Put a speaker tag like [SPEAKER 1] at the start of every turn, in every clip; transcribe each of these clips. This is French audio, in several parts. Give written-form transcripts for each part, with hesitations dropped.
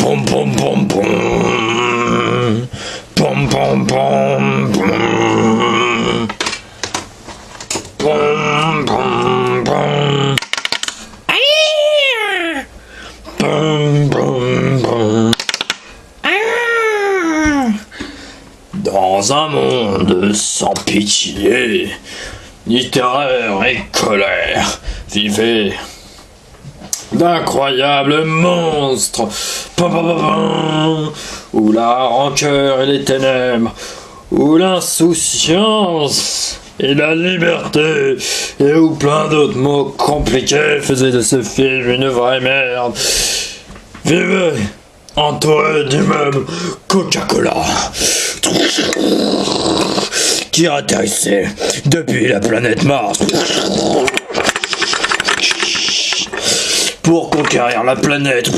[SPEAKER 1] Pom pom pom pom. Pom pom pom pom. Pom pom pom. Pom pom pom. Dans un monde sans pitié, ni terreur et colère, vivait d'incroyables monstres, où la rancœur et les ténèbres, où l'insouciance et la liberté, et où plein d'autres mots compliqués faisaient de ce film une vraie merde. Vivait entouré d'immeubles Coca-Cola qui atterrissait depuis la planète Mars pour conquérir la planète.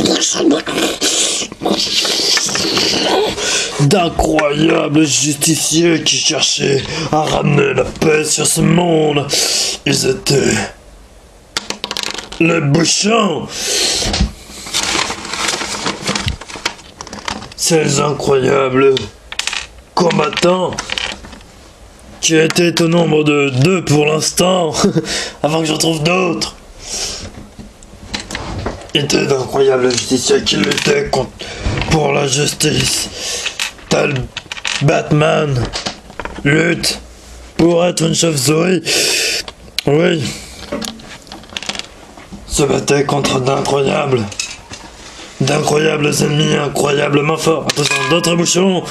[SPEAKER 1] D'incroyables justiciers qui cherchaient à ramener la paix sur ce monde. Ils étaient les bouchons. Ces incroyables combattants qui étaient au nombre de 2 pour l'instant, avant que j'en trouve d'autres, étaient d'incroyables justiciers qui luttaient pour la justice. Tel Batman lutte pour être une chauve-souris. Oui. Se battait contre d'incroyables ennemis incroyablement forts. Attention, d'autres bouchons.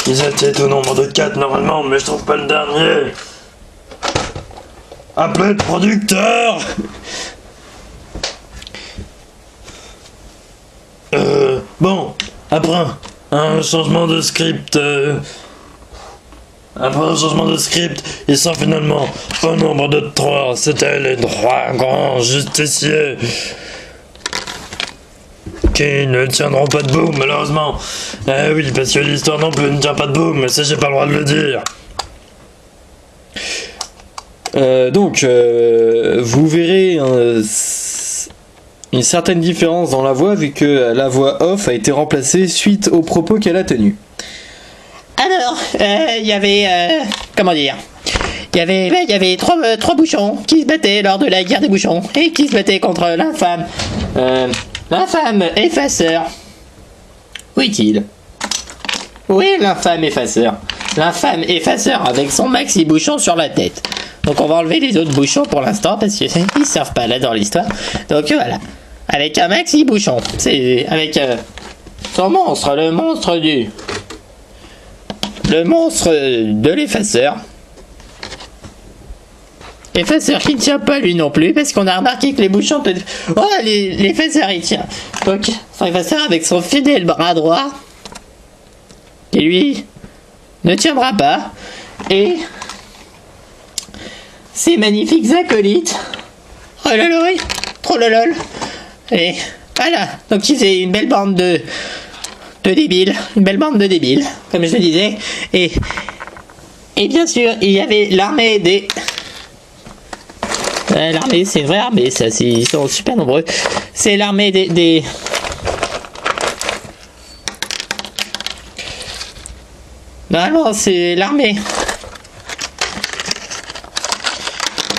[SPEAKER 1] Ils étaient au nombre de 4 normalement, mais je trouve pas le dernier. Appelez le producteur. Bon, après un changement de script, ils sont finalement au nombre de 3. C'était les 3 grands justiciers qui ne tiendront pas debout, malheureusement. Eh oui, parce que l'histoire non plus ne tient pas debout, mais ça j'ai pas le droit de le dire.
[SPEAKER 2] Donc, vous verrez une certaine différence dans la voix, vu que la voix off a été remplacée suite aux propos qu'elle a tenus.
[SPEAKER 3] Alors, il y avait... comment dire ? Il y avait trois bouchons qui se battaient lors de la guerre des bouchons, et qui se battaient contre l'infâme effaceur. Où est-il ? Oui, l'infâme effaceur. L'infâme effaceur avec son maxi bouchon sur la tête. Donc on va enlever les autres bouchons pour l'instant parce qu'ils servent pas là dans l'histoire. Donc voilà. Avec un maxi bouchon. C'est avec son monstre, le monstre de l'effaceur. Effaceur qui ne tient pas lui non plus, parce qu'on a remarqué que les bouchons... Oh, l'effaceur il tient. Donc, son effaceur avec son fidèle bras droit, qui lui ne tiendra pas, et ses magnifiques acolytes. Oh là là, oui, trop lolol. Et voilà, donc il faisait une belle bande de débiles, comme je le disais, et bien sûr, il y avait l'armée des... l'armée, c'est une vraie armée, ça, ils sont super nombreux. C'est l'armée des... Normalement, c'est l'armée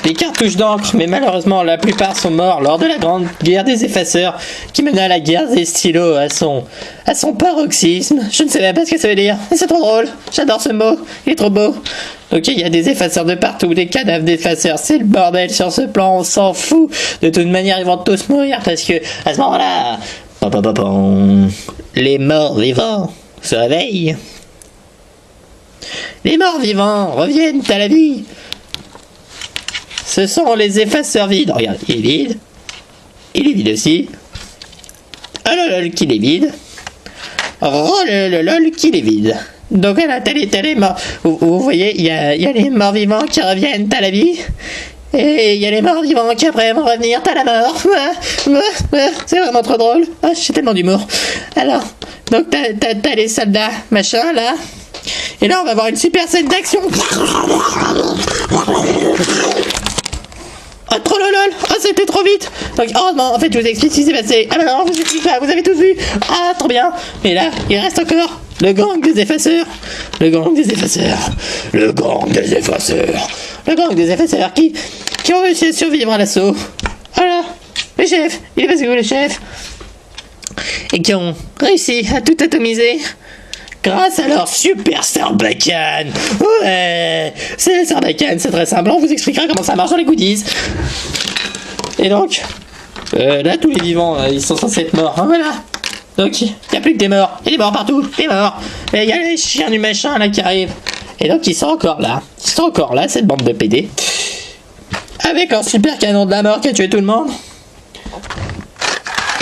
[SPEAKER 3] des cartouches d'encre, mais malheureusement, la plupart sont morts lors de la grande guerre des effaceurs qui mena la guerre des stylos à son paroxysme. Je ne sais même pas ce que ça veut dire, mais c'est trop drôle. J'adore ce mot, il est trop beau. Ok, il y a des effaceurs de partout, des cadavres d'effaceurs, c'est le bordel sur ce plan, on s'en fout. De toute manière, ils vont tous mourir parce que, à ce moment-là, les morts vivants se réveillent. Les morts vivants reviennent à la vie. Ce sont les effaceurs vides. Regarde, il est vide. Il est vide aussi. Oh lol, qu'il est vide. Oh lol, qu'il est vide. Donc voilà, t'as les morts. Vous voyez, il y a les morts vivants qui reviennent à la vie. Et il y a les morts vivants qui après vont revenir à la mort. C'est vraiment trop drôle. Oh, j'ai tellement d'humour. Alors, donc t'as les soldats, machin, là. Et là, on va avoir une super scène d'action. Oh, trop lolol. Oh, c'était trop vite. Donc, heureusement, en fait, je vous explique ce qui s'est passé. Ah, non, je vous explique pas, vous avez tous vu. Ah, trop bien. Et là, il reste encore le gang des effaceurs. Le gang des effaceurs. Le gang des effaceurs. Le gang des effaceurs qui ont réussi à survivre à l'assaut. Voilà. Le chef. Il est passé où, le chef? Et qui ont réussi à tout atomiser grâce à leur super Sarbacane. Ouais, c'est le Sarbacane, c'est très simple. On vous expliquera comment ça marche dans les goodies. Et donc, là, tous les vivants, ils sont censés être morts. Hein, voilà. Donc, il n'y a plus que des morts. Il y a des morts partout, des morts. Et il y a les chiens du machin, là, qui arrivent. Et donc, ils sont encore là. Ils sont encore là, cette bande de PD. Avec un super canon de la mort qui a tué tout le monde.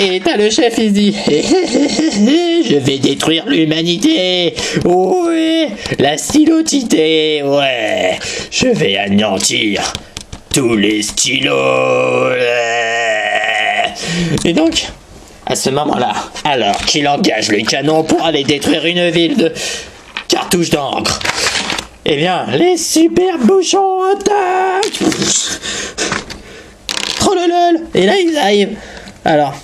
[SPEAKER 3] Et t'as le chef, il se dit je vais détruire l'humanité. Ouais, la stylotité. Ouais, je vais anéantir tous les stylos. Ouais. Et donc, à ce moment-là, alors qu'il engage le canon pour aller détruire une ville de cartouches d'encre, eh bien, les super bouchons attaquent. Trop lol. Et là, ils arrivent. Alors...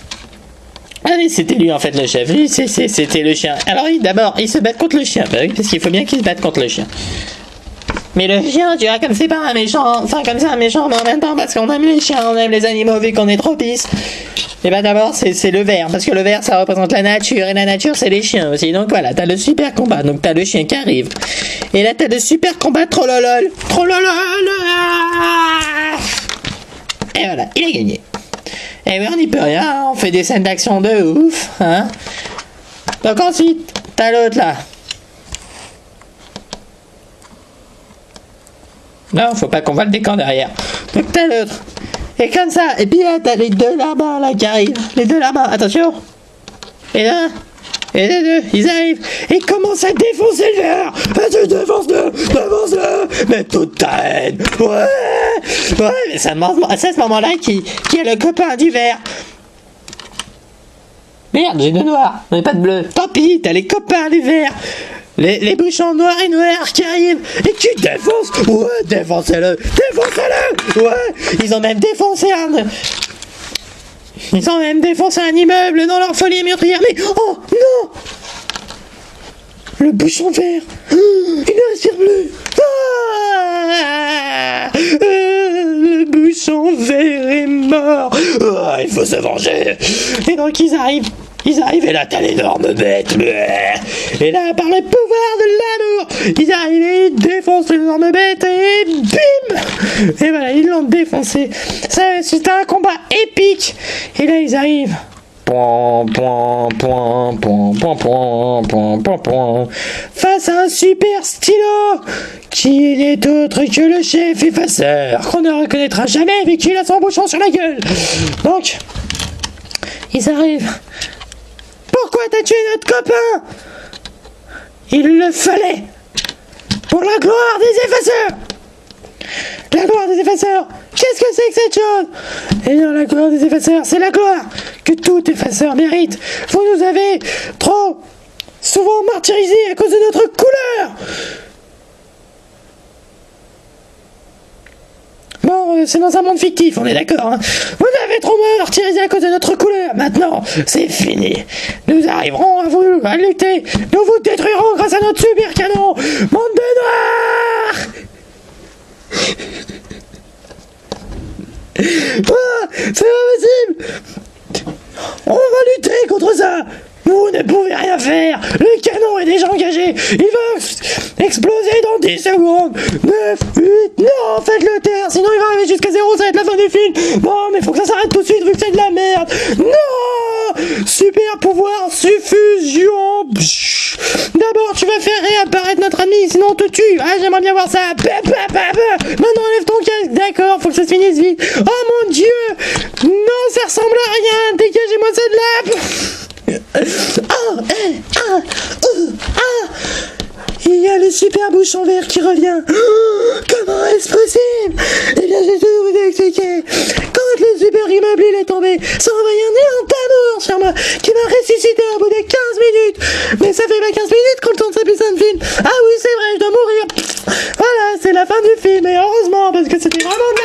[SPEAKER 3] Allez, c'était lui en fait le chef. Lui, c'était le chien. Alors d'abord, il se bat contre le chien. Bah oui, parce qu'il faut bien qu'il se batte contre le chien. Mais le chien, tu vois, comme c'est pas un méchant, enfin comme c'est un méchant, mais en même temps parce qu'on aime les chiens, on aime les animaux vu qu'on est tropistes. Et bah d'abord c'est le vert, parce que le vert ça représente la nature, et la nature c'est les chiens aussi. Donc voilà, t'as le super combat, donc t'as le chien qui arrive. Et là t'as le super combat trollolol. Trollolol. Et voilà, il a gagné. Et oui, on n'y peut rien, on fait des scènes d'action de ouf, hein. Donc ensuite, t'as l'autre là. Non, faut pas qu'on voit le décor derrière. Donc t'as l'autre. Et comme ça, et puis là, t'as les deux là-bas là qui arrivent. Les deux là-bas, attention. Et là, et les deux, ils arrivent. Et ils commencent à défoncer le verre. Vas-y, défonce-le, mets toute ta haine. Ouais, mais c'est à ce moment-là qui est le copain du vert. Merde, j'ai de noir, mais pas de bleu. Tant pis, t'as les copains du vert. Les bouchons noirs et noirs qui arrivent et qui défoncent. Ouais, défoncez-le. Ouais, ils ont même défoncé un immeuble dans leur folie meurtrière. Mais oh non, le bouchon vert, il ne respire plus. Le bouchon vert est mort. Il faut se venger. Et donc ils arrivent et là t'as l'énorme bête. Et là par le pouvoir de l'amour, ils arrivent et ils défoncent l'énorme bête et bim. Et voilà, ils l'ont défoncé. C'était un combat épique. Et là ils arrivent. Face à un super stylo qui n'est autre que le chef effaceur qu'on ne reconnaîtra jamais vu qu'il a son bouchon sur la gueule. Donc ils arrivent. Pourquoi t'as tué notre copain? Il le fallait. Pour la gloire des effaceurs. La gloire des effaceurs. Qu'est-ce que c'est que cette chose? Et dans la gloire des effaceurs, c'est la gloire que tout effaceur mérite. Vous nous avez trop souvent martyrisés à cause de notre couleur. Bon, c'est dans un monde fictif, on est d'accord, hein. Vous avez trop martyrisé à cause de notre couleur. Maintenant, c'est fini. Nous arriverons à lutter. Nous vous détruirons grâce à notre super canon. Monde de noirs. C'est pas possible. On va lutter contre ça. Vous ne pouvez rien faire. Le canon est déjà engagé. Il va exploser dans 10 secondes. 9, 8, non, faites-le taire. Sinon il va arriver jusqu'à 0, ça va être la fin du film. Non, mais faut que ça s'arrête tout de suite vu que c'est de la merde. Non. Super pouvoir suffusion. D'abord tu vas faire réapparaître notre ami, sinon on te tue. Ah, j'aimerais bien voir ça. Maintenant enlève ton casque. D'accord, faut que ça se finisse vite. Oh mon dieu. Non, ça ressemble à rien. Dégagez-moi ça de là. Il y a le super bouchon vert qui revient. Comment est-ce possible? Eh bien, j'ai tout vous expliqué. Quand le super immeuble il est tombé, ça a envoyé un élan d'amour sur moi qui m'a ressuscité au bout de 15 minutes. Mais ça fait pas 15 minutes qu'on le tourne cet épisode de film. Ah oui, c'est vrai, je dois mourir. Voilà, c'est la fin du film. Et heureusement, parce que c'était vraiment de la